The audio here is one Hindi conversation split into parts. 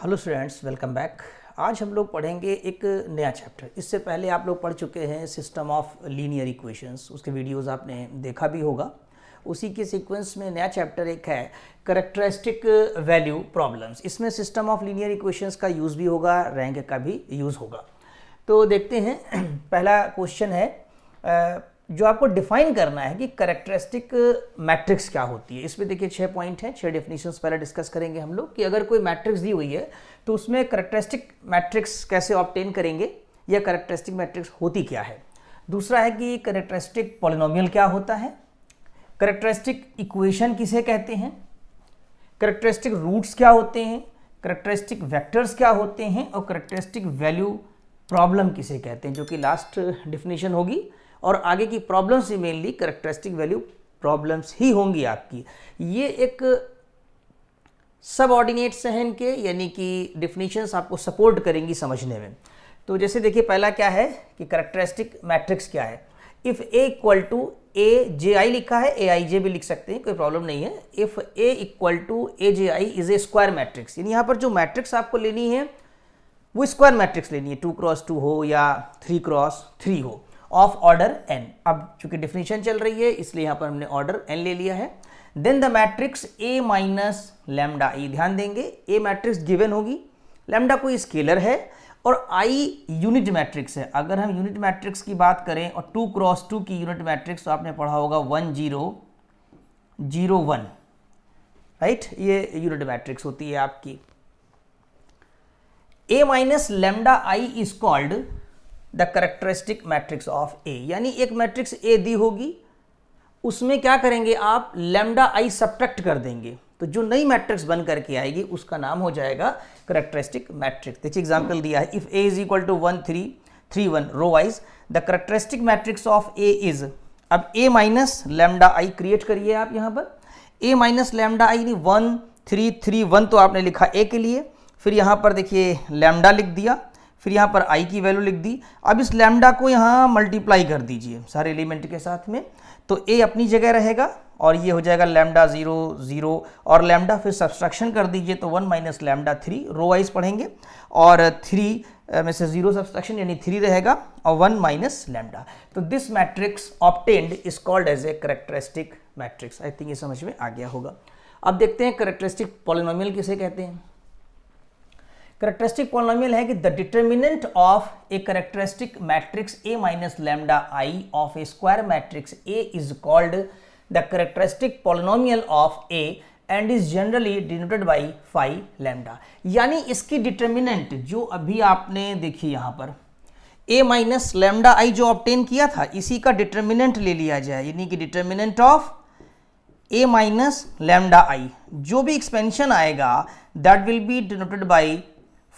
Hello students, welcome back. आज हम लोग पढ़ेंगे एक नया चैप्टर। इससे पहले आप लोग पढ़ चुके हैं सिस्टम ऑफ लीनियर इक्वेशंस, उसके वीडियोस आपने देखा भी होगा। उसी के सीक्वेंस में नया चैप्टर एक है कैरेक्टरिस्टिक वैल्यू प्रॉब्लम्स। इसमें सिस्टम ऑफ लीनियर इक्वेशंस का यूज़ भी होगा, रैंक का भी यूज़ होगा। तो देखते हैं पहला क्वेश्चन है जो आपको डिफाइन करना है कि कैरेक्टरिस्टिक मैट्रिक्स क्या होती है। इसमें देखिए 6 पॉइंट हैं, 6 डेफिनेशंस पहले डिस्कस करेंगे हम लोग कि अगर कोई मैट्रिक्स दी हुई है तो उसमें कैरेक्टरिस्टिक मैट्रिक्स कैसे ऑब्टेन करेंगे या कैरेक्टरिस्टिक मैट्रिक्स होती क्या है। दूसरा है कि कैरेक्टरिस्टिक पॉलिनोमियल क्या होता है, कैरेक्टरिस्टिक इक्वेशन किसे कहते हैं, कैरेक्टरिस्टिक रूट्स क्या होते हैं, कैरेक्टरिस्टिक वेक्टर्स क्या होते हैं और कैरेक्टरिस्टिक वैल्यू प्रॉब्लम किसे कहते हैं, जो कि लास्ट डेफिनेशन होगी। और आगे की प्रॉब्लम्स ही मेनली कैरेक्टरिस्टिक वैल्यू प्रॉब्लम्स ही होंगी आपकी। ये एक सबऑर्डिनेट्स हैं इनके, यानी कि डेफिनेशंस आपको सपोर्ट करेंगी समझने में। तो जैसे देखिए पहला क्या है कि कैरेक्टरिस्टिक मैट्रिक्स क्या है। If A equal to A J आई लिखा है, ए आई जे भी लिख सकते हैं, कोई प्रॉब्लम नहीं है। If A equal to A J I is a square matrix, यानी यहाँ पर जो मैट्रिक्स आपको लेनी है वो स्क्वायर मैट्रिक्स लेनी है, 2x2 हो या 3x3 हो, ऑफ ऑर्डर n। अब चूंकि डेफिनेशन चल रही है इसलिए यहाँ पर हमने ऑर्डर n ले लिया है। Then the matrix a minus lambda i, ध्यान देंगे a मैट्रिक्स गिवन होगी, लैम्डा कोई स्केलर है और i यूनिट मैट्रिक्स है। अगर हम यूनिट मैट्रिक्स की बात करें और 2x2 की यूनिट मैट्रिक्स तो आपने पढ़ा होगा 1 0 0 1, राइट। ये यूनिट मैट्रिक्स होती है आपकी। a minus lambda i is called the characteristic matrix of A, यानी एक मैट्रिक्स ए दी होगी, उसमें क्या करेंगे आप, लैम्डा आई सब्ट्रैक्ट कर देंगे, तो जो नई मैट्रिक्स बन करके आएगी उसका नाम हो जाएगा कैरेक्टरिस्टिक मैट्रिक्स। देखिए एग्जांपल दिया है, if A is equal to 1 3 3 1 row wise the characteristic matrix of A is. अब A minus lambda I create करिए आप यहाँ पर, ए माइनस लैम्डा आई 1 3 3 1 तो आपने लिखा ए के लिए, फिर यहाँ पर देखिए लैम्डा लिख दिया, फिर यहाँ पर i की वैल्यू लिख दी। अब इस लैम्डा को यहाँ मल्टीप्लाई कर दीजिए सारे एलिमेंट के साथ में, तो a अपनी जगह रहेगा और ये हो जाएगा लैम्डा 0 0 और लैम्डा, फिर सब्सट्रैक्शन कर दीजिए तो 1 माइनस लैम्डा 3 रो वाइज पढ़ेंगे, और 3 में से 0 सब्सट्रैक्शन यानी 3 रहेगा और 1 माइनस लैम्डा। तो this matrix obtained is called as a characteristic matrix. I think ये समझ में आ गया होगा। अब देखते हैं कैरेक्टरिस्टिक पॉलिनोमियल किसे कहते हैं। कैरेक्टरिस्टिक पॉलिनोमियल है कि the determinant of a characteristic matrix A minus lambda I of a square matrix A is called the characteristic polynomial of A and is generally denoted by phi lambda. यानी इसकी डिटर्मिनेंट जो अभी आपने देखी यहाँ पर ए माइनस लैम्डा आई जो ऑब्टेन किया था, इसी का डिटर्मिनेंट ले लिया जाए, यानी कि determinant of A minus lambda I, जो भी एक्सपेंशन आएगा that will be denoted by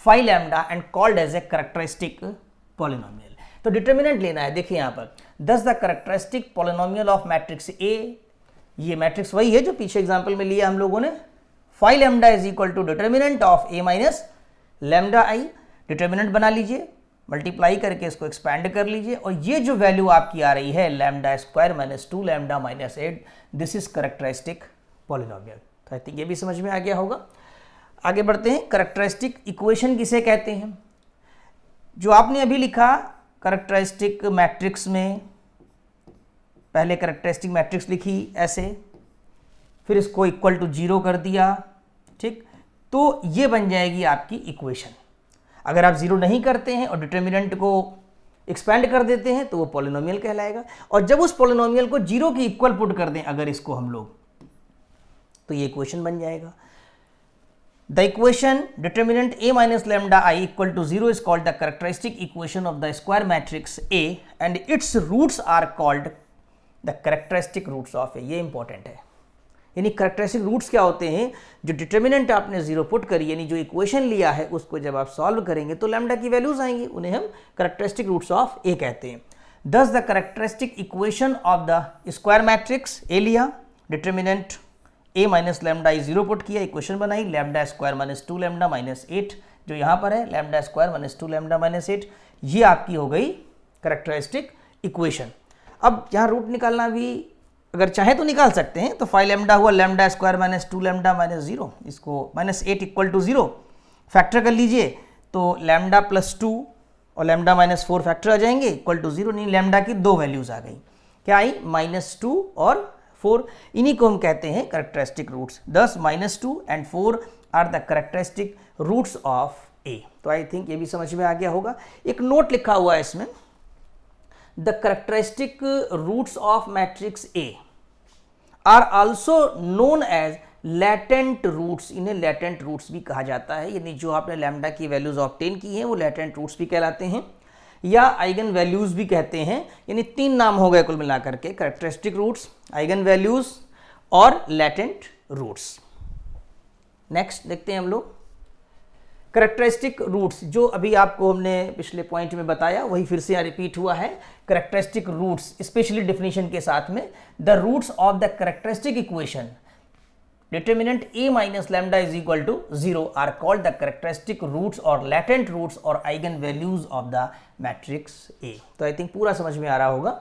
phi lambda and called as a characteristic polynomial. तो डिटर्मिनेंट लेना है, देखिए यहाँ पर thus the characteristic polynomial of matrix A, ये मैट्रिक्स वही है जो पीछे एग्जांपल में लिया हम लोगों ने। Phi lambda is equal to determinant of A minus lambda I, determinant बना लीजिए, मल्टीप्लाई करके इसको एक्सपैंड कर लीजिए, और ये जो वैल्यू आपकी आ रही है lambda square minus 2 lambda minus 8, this is characteristic polynomial. तो आई थिंक ये भी समझ में आ गया होगा। आगे बढ़ते हैं, कैरेक्टरिस्टिक इक्वेशन किसे कहते हैं। जो आपने अभी लिखा कैरेक्टरिस्टिक मैट्रिक्स में, पहले कैरेक्टरिस्टिक मैट्रिक्स लिखी ऐसे, फिर इसको इक्वल टू 0 कर दिया, ठीक, तो ये बन जाएगी आपकी इक्वेशन। अगर आप 0 नहीं करते हैं और डिटर्मिनेंट को एक्सपैंड कर देते हैं तो वो पॉलिनोमियल कहलाएगा, और जब उस पॉलिनोमियल को 0 की इक्वल पुट कर दें अगर इसको हम लोग, तो ये इक्वेशन बन जाएगा। The equation determinant a minus lambda I equal to 0 is called the characteristic equation of the square matrix A and its roots are called the characteristic roots of A। ये important है, यानी characteristic roots क्या होते हैं, जो determinant आपने 0 पुट करी, यानी जो equation लिया है उसको जब आप solve करेंगे तो lambda की values आएंगी, उन्हें हम characteristic roots of A कहते हैं। Thus the characteristic equation of the square matrix A लिया, determinant a minus lambda I 0 put किया, इक्वेशन बनाई, lambda square minus 2 lambda minus 8 जो यहाँ पर है, lambda square minus 2 lambda minus 8, ये आपकी हो गई कैरेक्टरिस्टिक इक्वेशन। अब यहाँ रूट निकालना भी अगर चाहे तो निकाल सकते हैं, तो 5 लैम्डा हुआ lambda square minus 2 lambda minus 0, इसको माइनस 8 इक्वल टू 0, फैक्टर कर लीजिए तो लैम्डा प्लस 2 और लैम्डा माइनस 4 फैक्टर आ जाएंगे इक्वल टू 0, नहीं लैम्डा की दो वैल्यूज आ गई, क्या आई -2 और 4, इन्हीं को हम कहते हैं characteristic roots. thus -2 and 4 are the characteristic roots of A. तो आई थिंक ये भी समझ में आ गया होगा। एक नोट लिखा हुआ है इसमें, the characteristic roots of matrix A are also known as latent roots, इन्हें लैटेंट रूट्स भी कहा जाता है, यानी जो आपने लैम्डा की वैल्यूज ऑब्टेन की हैं वो लैटेंट रूट्स भी कहलाते हैं या आइगन वैल्यूज भी कहते हैं। यानी तीन नाम हो गए कुल मिलाकर के, करेक्टरिस्टिक रूट्स, आइगन वैल्यूज और लैटेंट रूट्स। नेक्स्ट देखते हैं हम लोग करेक्टरिस्टिक रूट्स, जो अभी आपको हमने पिछले पॉइंट में बताया वही फिर से रिपीट हुआ है। करेक्टरिस्टिक रूट्स स्पेशली डेफिनेशन के साथ में, the roots of the characteristic equation determinant a minus lambda is equal to 0 are called the characteristic roots or latent roots or eigen values of the matrix A। तो आई थिंक पूरा समझ में आ रहा होगा।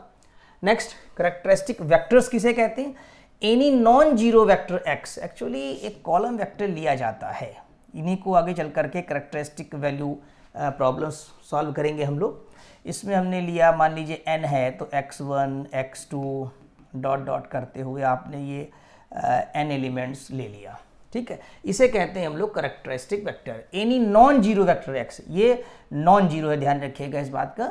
नेक्स्ट करेक्टरिस्टिक वेक्टर्स किसे कहते हैं? Any non zero vector x, actually एक कॉलम वेक्टर लिया जाता है, इन्हीं को आगे चल करके करेक्टरिस्टिक वैल्यू प्रॉब्लम्स सॉल्व करेंगे हम लोग। इसमें हमने लिया, मान लीजिए n है तो x1 x2 डॉट डॉट करते हुए आपने ये n एलिमेंट्स ले लिया, ठीक है, इसे कहते हैं हम लोग characteristic vector. Any non zero vector x, ये नॉन जीरो है, ध्यान रखिएगा इस बात का,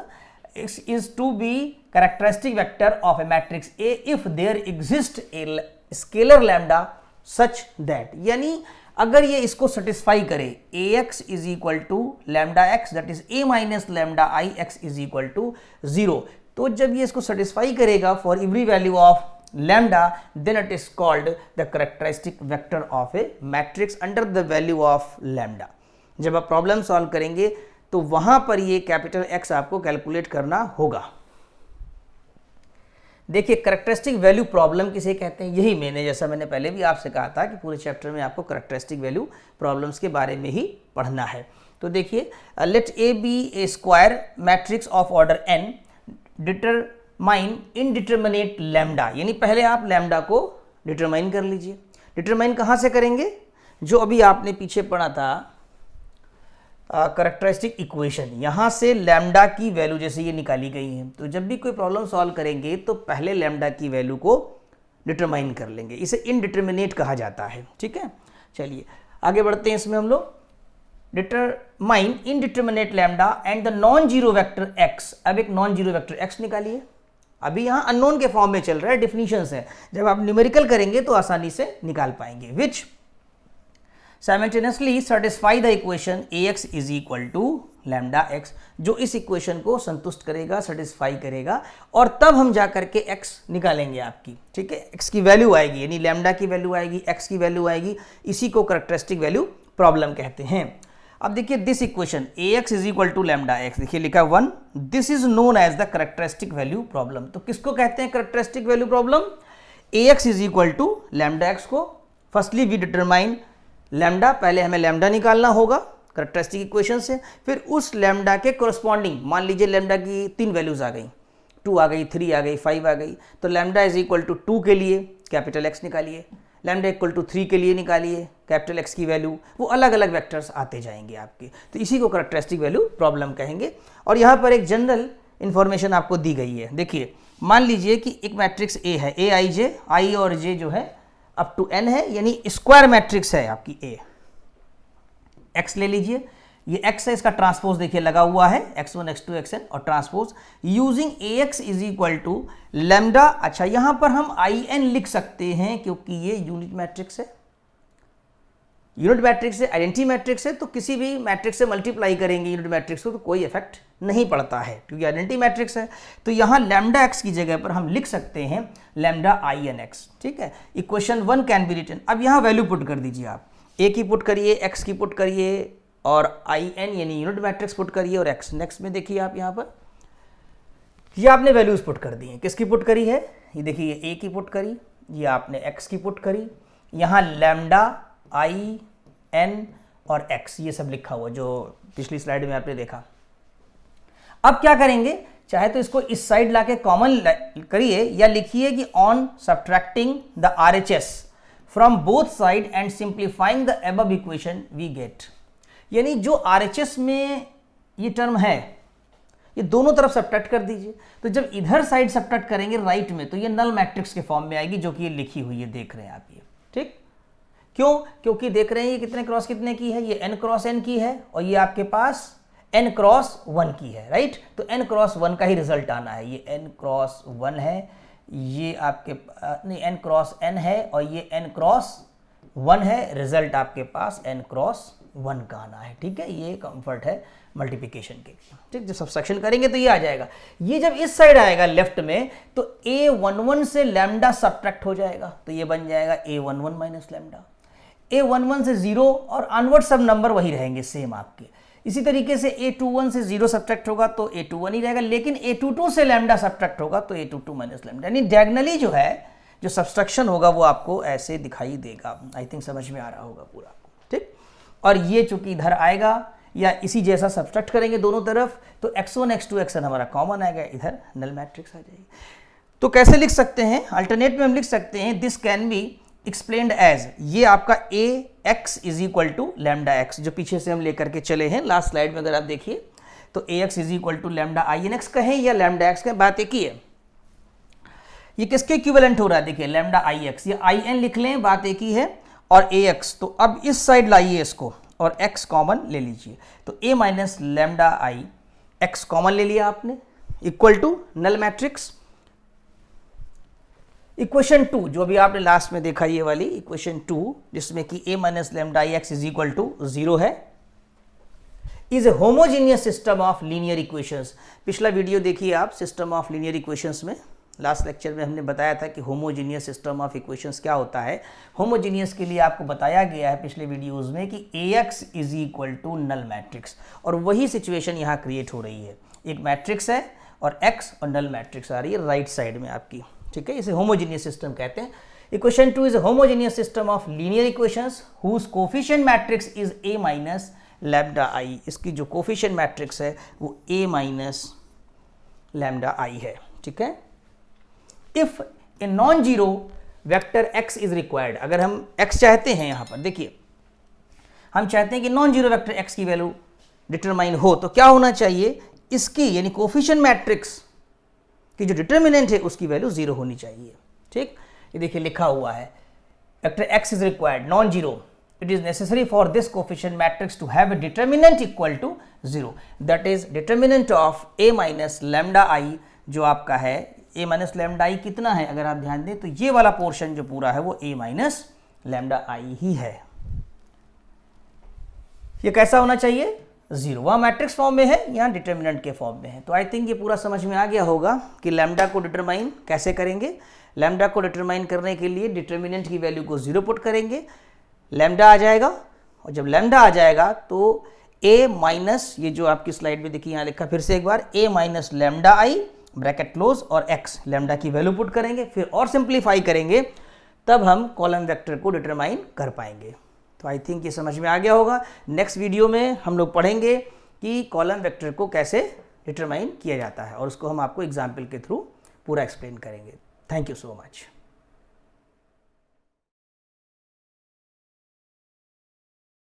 x is to be characteristic vector of a matrix A if there exist a scalar lambda such that, यानी अगर ये इसको सेटिस्फाई करे ax is equal to lambda x that is a minus lambda I x is equal to 0, तो जब ये इसको सेटिस्फाई करेगा for every value of lambda, then it is called the characteristic vector of a matrix under the value of lambda। जब आप प्रॉब्लम सॉल्व करेंगे तो वहां पर ये कैपिटल X आपको कैलकुलेट करना होगा। देखिए करेक्टरिस्टिक वैल्यू प्रॉब्लम किसे कहते हैं, यही मैंने, जैसा मैंने पहले भी आपसे कहा था कि पूरे चैप्टर में आपको करेक्टरिस्टिक वैल्यू प्रॉब्लम्स के बारे में ही पढ़ना है। तो देखिए, let A be a square matrix of order n determine indeterminate lambda, यानी पहले आप लैम्डा को डिटरमाइन कर लीजिए। डिटरमाइन कहाँ से करेंगे? जो अभी आपने पीछे पढ़ा था करेक्टरिस्टिक इक्वेशन, यहाँ से लैम्डा की वैल्यू जैसे ये निकाली गई है, तो जब भी कोई प्रॉब्लम सॉल्व करेंगे तो पहले लैम्डा की वैल्यू को डिटरमाइन कर लेंगे, इसे इनडिटरमिनेट कहा जाता है, ठीक है। चलिए आगे बढ़ते हैं, इसमें हम लोग determine indeterminate lambda and the non zero vector x। अब एक नॉन जीरो वेक्टर x निकालिए, अभी यहाँ अननोन के फॉर्म में चल रहा है, डिफिनीशंस है, जब आप न्यूमेरिकल करेंगे तो आसानी से निकाल पाएंगे। विच simultaneously satisfy the equation ax is equal to lambda x, जो इस इक्वेशन को संतुष्ट करेगा, सेटिस्फाई करेगा, और तब हम जा करके x निकालेंगे आपकी, ठीक है, x की वैल्यू आएगी, यानी लैम्डा की वैल्यू आएगी, x की वैल्यू आएगी, इसी को करेक्टरिस्टिक वैल्यू प्रॉब्लम कहते हैं। अब देखिए this equation ax is equal to lambda x, देखिए लिखा 1, this is known as the characteristic value problem. तो किसको कहते हैं characteristic value problem? ax is equal to lambda x को फर्स्टली वी डिटरमाइन लैम्डा, पहले हमें लैम्डा निकालना होगा करेक्टरिस्टिक इक्वेशन से, फिर उस लैम्डा के कोरस्पॉन्डिंग, मान लीजिए लैम्डा की 3 वैल्यूज आ गई, 2 आ गई, 3 आ गई, 5 आ गई, तो लैम्डा इज इक्वल टू 2 के लिए कैपिटल X निकालिए, लैम्डा इक्वल टू 3 के लिए निकालिए कैपिटल X की वैल्यू, वो अलग अलग वेक्टर्स आते जाएंगे आपके, तो इसी को करेक्टरिस्टिक वैल्यू प्रॉब्लम कहेंगे। और यहाँ पर एक जनरल इंफॉर्मेशन आपको दी गई है, देखिए मान लीजिए कि एक मैट्रिक्स A है, A I J, I और J जो है अप टू n है, यानी स्क्वायर मैट्रिक्स है आपकी A। x ले लीजिए, ये x है, इसका ट्रांसपोज देखिए लगा हुआ है x1 x2 xn और transpose using ax is equal to lambda. अच्छा यहां पर हम in लिख सकते हैं क्योंकि ये यूनिट मैट्रिक्स है, यूनिट मैट्रिक्स है, आइडेंटिटी मैट्रिक्स है, तो किसी भी मैट्रिक्स से मल्टीप्लाई करेंगे यूनिट मैट्रिक्स को तो कोई इफेक्ट नहीं पड़ता है क्योंकि आइडेंटिटी मैट्रिक्स है। तो यहाँ लैम्डा x की जगह पर हम लिख सकते हैं लैम्डा in x, ठीक है। Equation 1 can be written. अब यहाँ वैल्यू पुट कर दीजिए, आप a की पुट करिए, x की पुट करिए और in यानी यूनिट मैट्रिक्स पुट करिए और x। नेक्स्ट में देखिए आप यहाँ पर ये आपने वैल्यूज पुट कर दी हैं, किसकी पुट करी है? ये देखिए a की पुट करी, ये आपने x की पुट करी, यहाँ लैम्डा in और x ये सब लिखा हुआ जो पिछली स्लाइड में आपने देखा। अब क्या करेंगे, चाहे तो इसको इस साइड लाके कॉमन करिए या लिखिए कि on subtracting the RHS from both side and simplifying the above equation we get. यानी जो RHS में ये टर्म है ये दोनों तरफ सब्ट्रैक्ट कर दीजिए। तो जब इधर साइड सब्ट्रैक्ट करेंगे राइट में तो ये नल मैट्रिक्स के फॉर्म में आएगी, जो कि ये लिखी हुई है, देख रहे हैं आप ये, ठीक। क्यों? क्योंकि देख रहे हैं ये कितने क्रॉस कितने की है, ये n क्रॉस n की है और ये आपके पास n क्रॉस 1 की है, राइट। तो n क्रॉस 1 का ही रिजल्ट आना है, ये n क्रॉस 1 है, ये आपके नहीं n क्रॉस n है और ये n क्रॉस 1 है, रिजल्ट आपके पास n क्रॉस 1 का आना है, ठीक है। ये कंफर्ट है मल्टीप्लिकेशन के, ठीक। जब सब्सट्रैक्शन करेंगे तो ये आ जाएगा। ये जब इस साइड आएगा लेफ्ट में तो a11 से लैम्डा सब्ट्रैक्ट हो जाएगा, तो ये बन जाएगा a11 माइनस लैम्डा। a11 से 0 और अनवर्ड सब नंबर वही रहेंगे सेम आपके। इसी तरीके से a21 से 0 सब्ट्रैक्ट होगा तो a21 ही रहेगा, लेकिन a22 से लैम्डा सब्ट्रैक्ट होगा तो a22 माइनस लैम्डा, यानी डायगोनली जो है जो सब्सट्रैक्शन होगा वो आपको ऐसे दिखाई देगा। आई थिंक समझ में आ रहा होगा पूरा आपको, ठीक। और ये चूंकि इधर आएगा या इसी जैसा सब्सट्रैक्ट करेंगे दोनों तरफ तो x1 x2 xn हमारा कॉमन आएगा, इधर नल मैट्रिक्स आ जाएगी। तो कैसे लिख सकते हैं? अल्टरनेट में हम लिख सकते हैं this can be explained as, ये आपका ax is equal to lambda X, जो पीछे से हम लेकर के चले हैं लास्ट स्लाइड में, अगर आप देखिए तो ax is equal to lambda inx कहें या लैम्डा x कहें, बात एक ही है। ये किसके इक्विवेलेंट हो रहा है? देखिए लैम्डा ix, ये in लिख लें, बात एक ही है, और ax। तो अब इस साइड लाइए इसको और x कॉमन ले लीजिए, तो a minus lambda I x common ले लिया आपने, equal to null matrix. Equation 2 जो अभी आपने लास्ट में देखा, ये वाली इक्वेशन 2 जिसमें कि a minus lambda I X is equal to 0 है, is a homogeneous system of linear equations. पिछला वीडियो देखिए आप सिस्टम ऑफ लीनियर इक्वेशंस में, लास्ट लेक्चर में हमने बताया था कि होमोजीनियस सिस्टम ऑफ इक्वेशंस क्या होता है। होमोजीनियस के लिए आपको बताया गया है पिछले वीडियोस में कि ax is equal to null matrix, और वही सिचुएशन यहाँ क्रिएट हो रही है। एक मैट्रिक्स है और x और नल मैट्रिक्स आ रही है राइट साइड में आपकी, ठीक है। इसे होमोजीनियस सिस्टम कहते हैं। Equation 2 is a homogeneous system of linear equations whose coefficient matrix is a minus lambda I. इसकी जो कोफिशिएंट मैट्रिक्स है वो a माइनस लैम्डा आई है, ठीक है। If a non zero vector x is required, अगर हम x चाहते हैं, यहां पर देखिए हम चाहते हैं कि नॉन जीरो वेक्टर x की वैल्यू डिटरमाइन हो, तो क्या होना चाहिए? इसकी यानी कोफिशिएंट मैट्रिक्स कि जो डिटर्मिनेंट है उसकी वैल्यू 0 होनी चाहिए, ठीक। ये देखिए लिखा हुआ है vector x is required non zero, it is necessary for this coefficient matrix to have a determinant equal to 0, that is determinant of a minus lambda I, जो आपका है a माइनस लैम्डा आई कितना है, अगर आप ध्यान दें तो ये वाला पोर्शन जो पूरा है वो a माइनस लैम्डा आई ही है। ये कैसा होना चाहिए? 0, वहाँ मैट्रिक्स फॉर्म में है, यहाँ डिटर्मिनेंट के फॉर्म में है। तो आई थिंक ये पूरा समझ में आ गया होगा कि लैम्डा को डिटरमाइन कैसे करेंगे। लैम्डा को डिटरमाइन करने के लिए डिटर्मिनेंट की वैल्यू को 0 पुट करेंगे, लैम्डा आ जाएगा, और जब लैम्डा आ जाएगा तो a माइनस, ये जो आपकी स्लाइड में देखिए यहाँ लिखा फिर से एक बार, a minus lambda I bracket close और x लैम्डा की वैल्यू पुट करेंगे, फिर और सिंप्लीफाई करेंगे, तब हम कॉलम वेक्टर को डिटरमाइन कर पाएंगे। तो आई थिंक ये समझ में आ गया होगा। नेक्स्ट वीडियो में हम लोग पढ़ेंगे कि कॉलम वेक्टर को कैसे डिटरमाइन किया जाता है, और उसको हम आपको एग्जाम्पल के थ्रू पूरा एक्सप्लेन करेंगे। Thank you so much.